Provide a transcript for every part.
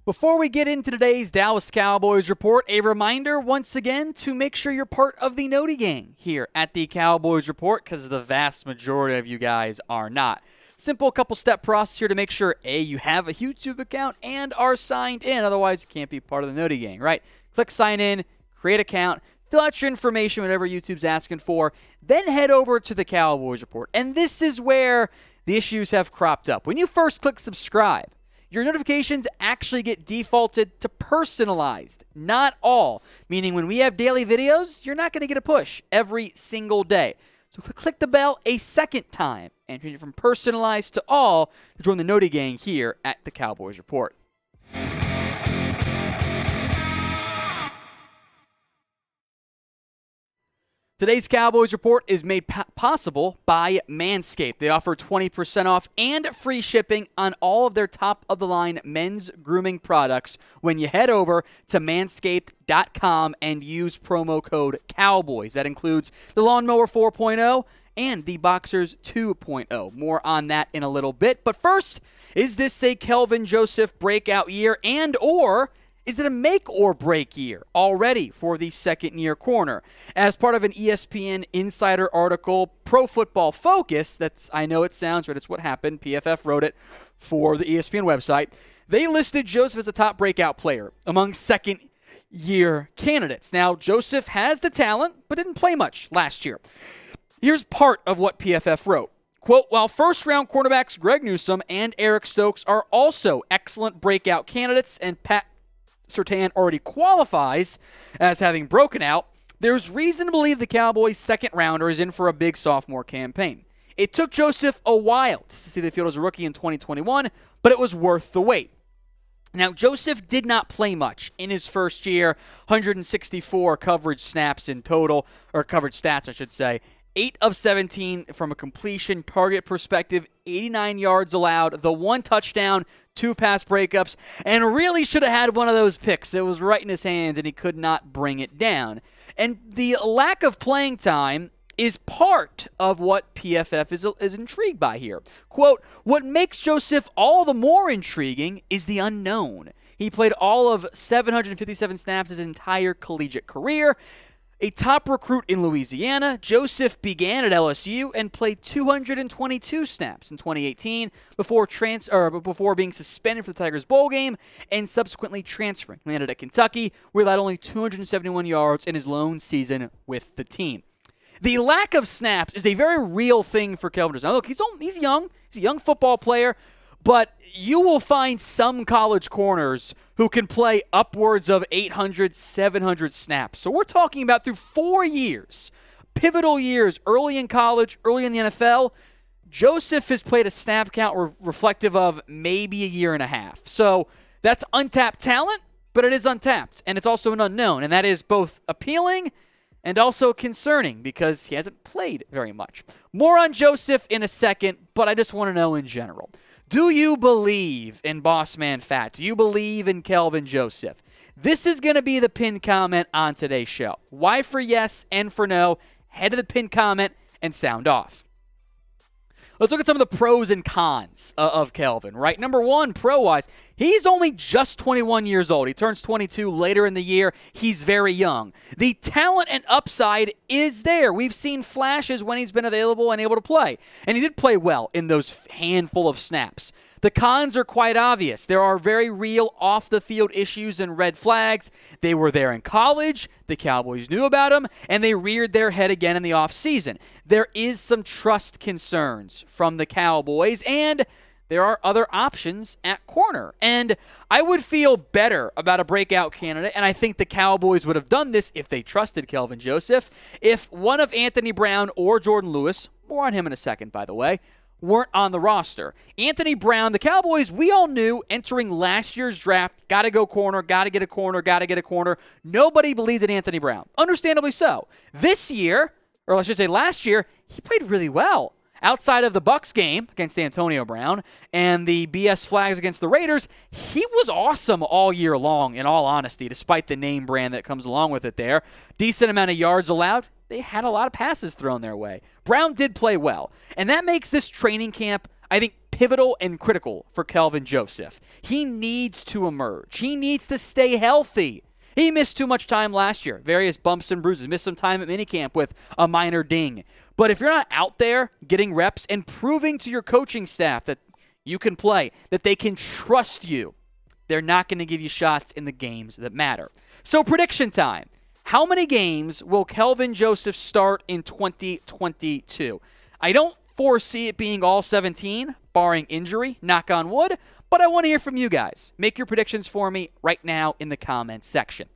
Before we get into today's Dallas Cowboys report, a reminder once again to make sure you're part of the Noti Gang here at the Cowboys report, because the vast majority of you guys are not. Simple couple-step process here to make sure, A, you have a YouTube account and are signed in. Otherwise, you can't be part of the Noti Gang, right? Click sign in, create an account, fill out your information, whatever YouTube's asking for, then head over to the Cowboys report. And this is where the issues have cropped up. When you first click subscribe, your notifications actually get defaulted to personalized, not all. Meaning when we have daily videos, you're not going to get a push every single day. So click the bell a second time and change it from personalized to all to join the Noti Gang here at the Cowboys Report. Today's Cowboys Report is made possible by Manscaped. They offer 20% off and free shipping on all of their top-of-the-line men's grooming products when you head over to manscaped.com and use promo code COWBOYS. That includes the Lawnmower 4.0 and the Boxers 2.0. More on that in a little bit. But first, is this a Kelvin Joseph breakout year or is it a make or break year already for the second-year corner? As part of an ESPN Insider article, Pro Football Focus, I know it sounds right, it's what happened, PFF wrote it for the ESPN website, they listed Joseph as a top breakout player among second-year candidates. Now, Joseph has the talent, but didn't play much last year. Here's part of what PFF wrote. Quote, while first-round cornerbacks Greg Newsome and Eric Stokes are also excellent breakout candidates, and Pat Surtain already qualifies as having broken out, there's reason to believe the Cowboys' second-rounder is in for a big sophomore campaign. It took Joseph a while to see the field as a rookie in 2021, but it was worth the wait. Now, Joseph did not play much in his first year, 164 coverage snaps in total, or coverage stats, I should say. 8 of 17 from a completion target perspective, 89 yards allowed, the 1 touchdown, 2 pass breakups, and really should have had one of those picks. It was right in his hands, and he could not bring it down. And the lack of playing time is part of what PFF is intrigued by here. Quote, what makes Joseph all the more intriguing is the unknown. He played all of 757 snaps his entire collegiate career. A top recruit in Louisiana, Joseph began at LSU and played 222 snaps in 2018 before being suspended for the Tigers bowl game and subsequently transferring. Landed at Kentucky, where he had only 271 yards in his lone season with the team. The lack of snaps is a very real thing for Kelvin Joseph. Now, look, he's young. He's a young football player, but you will find some college corners who can play upwards of 800, 700 snaps. So we're talking about through 4 years, pivotal years, early in college, early in the NFL, Joseph has played a snap count reflective of maybe a year and a half. So that's untapped talent, but it is untapped, and it's also an unknown, and that is both appealing and also concerning because he hasn't played very much. More on Joseph in a second, but I just want to know in general. Do you believe in Boss Man Fat? Do you believe in Kelvin Joseph? This is going to be the pinned comment on today's show. Why for yes and for no? Head to the pinned comment and sound off. Let's look at some of the pros and cons of Kelvin, right? Number one, pro-wise, he's only just 21 years old. He turns 22 later in the year. He's very young. The talent and upside is there. We've seen flashes when he's been available and able to play. And he did play well in those handful of snaps. The cons are quite obvious. There are very real off-the-field issues and red flags. They were there in college. The Cowboys knew about them, and they reared their head again in the offseason. There is some trust concerns from the Cowboys, and there are other options at corner. And I would feel better about a breakout candidate, and I think the Cowboys would have done this if they trusted Kelvin Joseph, if one of Anthony Brown or Jourdan Lewis, more on him in a second, by the way, weren't on the roster. Anthony Brown, the Cowboys, we all knew entering last year's draft, got to go corner, got to get a corner, got to get a corner. Nobody believed in Anthony Brown. Understandably so. This year, or I should say last year, he played really well. Outside of the Bucs game against Antonio Brown and the BS flags against the Raiders, he was awesome all year long, in all honesty, despite the name brand that comes along with it there. Decent amount of yards allowed. They had a lot of passes thrown their way. Brown did play well, and that makes this training camp, I think, pivotal and critical for Kelvin Joseph. He needs to emerge. He needs to stay healthy. He missed too much time last year. Various bumps and bruises. Missed some time at minicamp with a minor ding. But if you're not out there getting reps and proving to your coaching staff that you can play, that they can trust you, they're not going to give you shots in the games that matter. So prediction time. How many games will Kelvin Joseph start in 2022? I don't foresee it being all 17, barring injury, knock on wood, but I want to hear from you guys. Make your predictions for me right now in the comments section.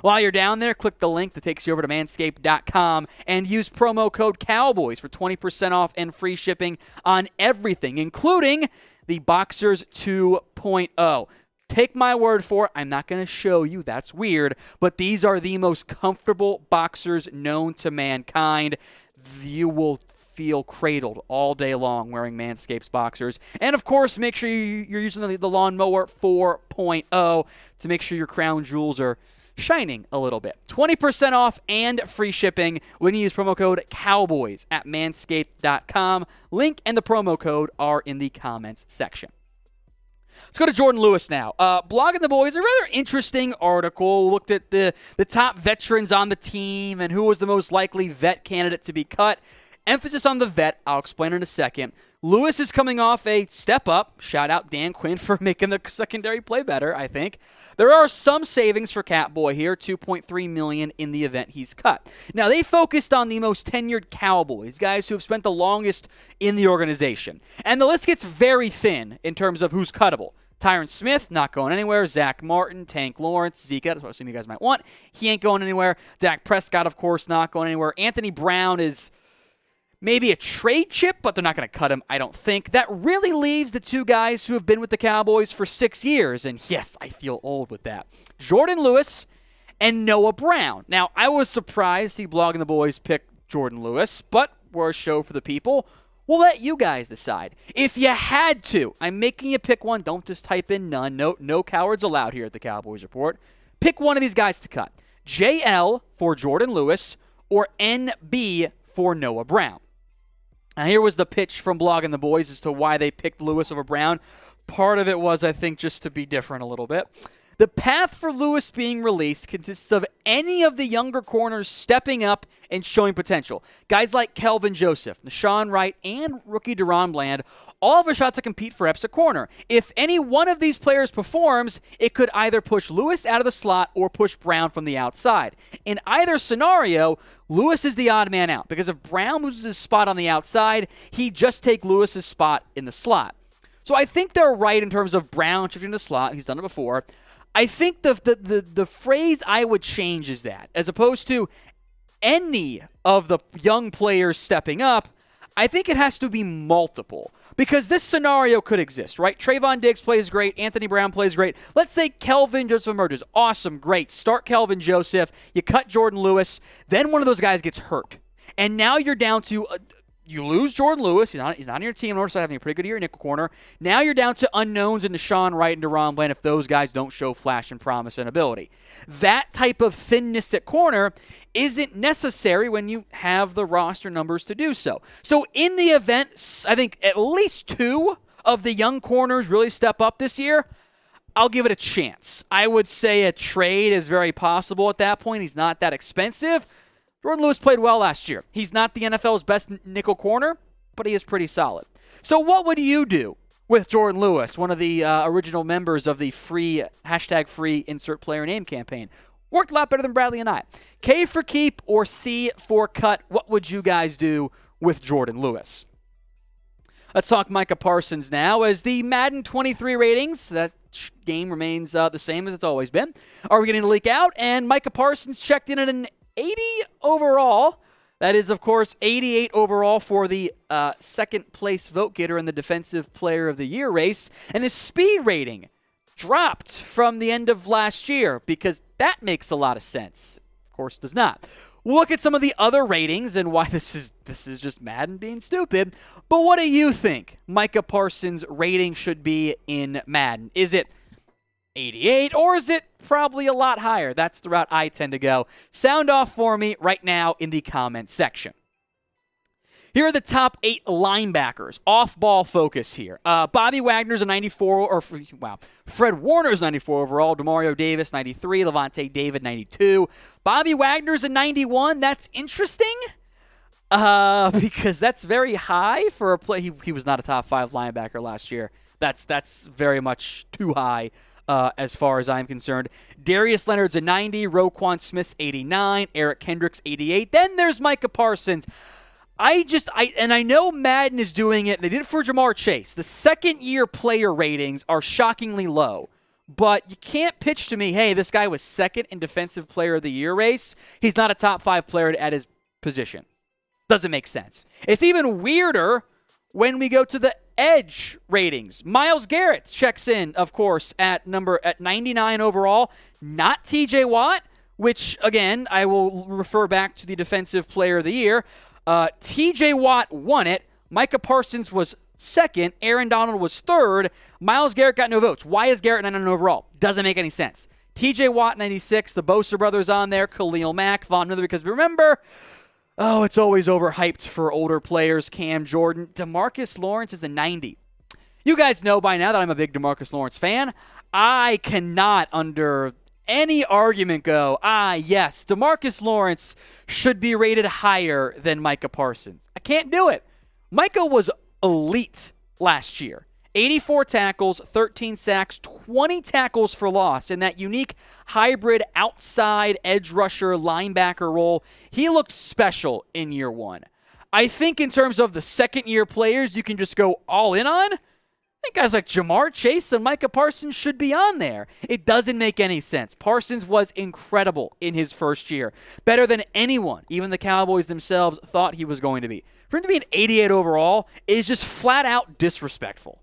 While you're down there, click the link that takes you over to manscaped.com and use promo code Cowboys for 20% off and free shipping on everything, including the Boxers 2.0. Take my word for it. I'm not going to show you. That's weird. But these are the most comfortable boxers known to mankind. You will feel cradled all day long wearing Manscaped's boxers. And, of course, make sure you're using the Lawnmower 4.0 to make sure your crown jewels are shining a little bit. 20% off and free shipping when you use promo code Cowboys at manscaped.com. Link and the promo code are in the comments section. Let's go to Jourdan Lewis now. Blogging the Boys, a rather interesting article. Looked at the top veterans on the team and who was the most likely vet candidate to be cut. Emphasis on the vet. I'll explain in a second. Lewis is coming off a step up. Shout out Dan Quinn for making the secondary play better, I think. There are some savings for Catboy here, $2.3 million in the event he's cut. Now, they focused on the most tenured Cowboys, guys who have spent the longest in the organization. And the list gets very thin in terms of who's cuttable. Tyron Smith, not going anywhere. Zach Martin, Tank Lawrence, Zeke, that's what some of you guys might want. He ain't going anywhere. Dak Prescott, of course, not going anywhere. Anthony Brown is maybe a trade chip, but they're not going to cut him, I don't think. That really leaves the two guys who have been with the Cowboys for 6 years, and yes, I feel old with that. Jourdan Lewis and Noah Brown. Now, I was surprised to see Blogging the Boys pick Jourdan Lewis, but we're a show for the people. We'll let you guys decide. If you had to, I'm making you pick one. Don't just type in none. No cowards allowed here at the Cowboys Report. Pick one of these guys to cut. JL for Jourdan Lewis or NB for Noah Brown. Now, here was the pitch from Blogging the Boys as to why they picked Lewis over Brown. Part of it was, I think, just to be different a little bit. The path for Lewis being released consists of any of the younger corners stepping up and showing potential. Guys like Kelvin Joseph, Nashawn Wright, and rookie Deron Bland all have a shot to compete for reps at corner. If any one of these players performs, it could either push Lewis out of the slot or push Brown from the outside. In either scenario, Lewis is the odd man out because if Brown loses his spot on the outside, he'd just take Lewis's spot in the slot. So I think they're right in terms of Brown shifting to the slot. He's done it before. I think the phrase I would change is that, as opposed to any of the young players stepping up, I think it has to be multiple. Because this scenario could exist, right? Trayvon Diggs plays great. Anthony Brown plays great. Let's say Kelvin Joseph emerges. Awesome, great. Start Kelvin Joseph. You cut Jourdan Lewis. Then one of those guys gets hurt. And now you're down to... You lose Jourdan Lewis. He's not on your team. Northside having a pretty good year in nickel corner. Now you're down to unknowns in Nashawn Wright and Deron Bland if those guys don't show flash and promise and ability. That type of thinness at corner isn't necessary when you have the roster numbers to do so. So in the event, I think at least two of the young corners really step up this year, I'll give it a chance. I would say a trade is very possible at that point. He's not that expensive. Jourdan Lewis played well last year. He's not the NFL's best nickel corner, but he is pretty solid. So what would you do with Jourdan Lewis, one of the original members of the free insert player name campaign? Worked a lot better than Bradley and I. K for keep or C for cut. What would you guys do with Jourdan Lewis? Let's talk Micah Parsons now. As the Madden 23 ratings, that game remains the same as it's always been, are we getting to leak out? And Micah Parsons checked in at an 80 overall. That is, of course, 88 overall for the second-place vote getter in the Defensive Player of the Year race. And his speed rating dropped from the end of last year because that makes a lot of sense. Of course, does not. We'll look at some of the other ratings and why this is just Madden being stupid. But what do you think Micah Parsons' rating should be in Madden? Is it 88, or is it probably a lot higher? That's the route I tend to go. Sound off for me right now in the comments section. Here are the top 8 linebackers. Off-ball focus here. Bobby Wagner's a 94, Fred Warner's 94 overall. Demario Davis, 93. Levante David, 92. Bobby Wagner's a 91. That's interesting because that's very high for a play. He was not a top 5 linebacker last year. That's very much too high as far as I'm concerned. Darius Leonard's a 90. Roquan Smith's 89. Eric Kendricks, 88. Then there's Micah Parsons. I know Madden is doing it. They did it for Jamar Chase. The second-year player ratings are shockingly low. But you can't pitch to me, hey, this guy was second in Defensive Player of the Year race. He's not a top 5 player at his position. Doesn't make sense. It's even weirder when we go to the edge ratings. Myles Garrett checks in, of course, at 99 overall. Not TJ Watt, which, again, I will refer back to the Defensive Player of the Year. TJ Watt won it. Micah Parsons was second. Aaron Donald was third. Myles Garrett got no votes. Why is Garrett 99 overall? Doesn't make any sense. TJ Watt, 96. The Bosa brothers on there. Khalil Mack, Von Miller, because remember, it's always overhyped for older players. Cam Jordan. DeMarcus Lawrence is a 90. You guys know by now that I'm a big DeMarcus Lawrence fan. I cannot, under any argument, go, yes, DeMarcus Lawrence should be rated higher than Micah Parsons. I can't do it. Micah was elite last year. 84 tackles, 13 sacks, 20 tackles for loss in that unique hybrid outside edge rusher linebacker role. He looked special in year one. I think in terms of the second-year players you can just go all in on, I think guys like Jamar Chase and Micah Parsons should be on there. It doesn't make any sense. Parsons was incredible in his first year. Better than anyone, even the Cowboys themselves, thought he was going to be. For him to be an 88 overall is just flat out disrespectful.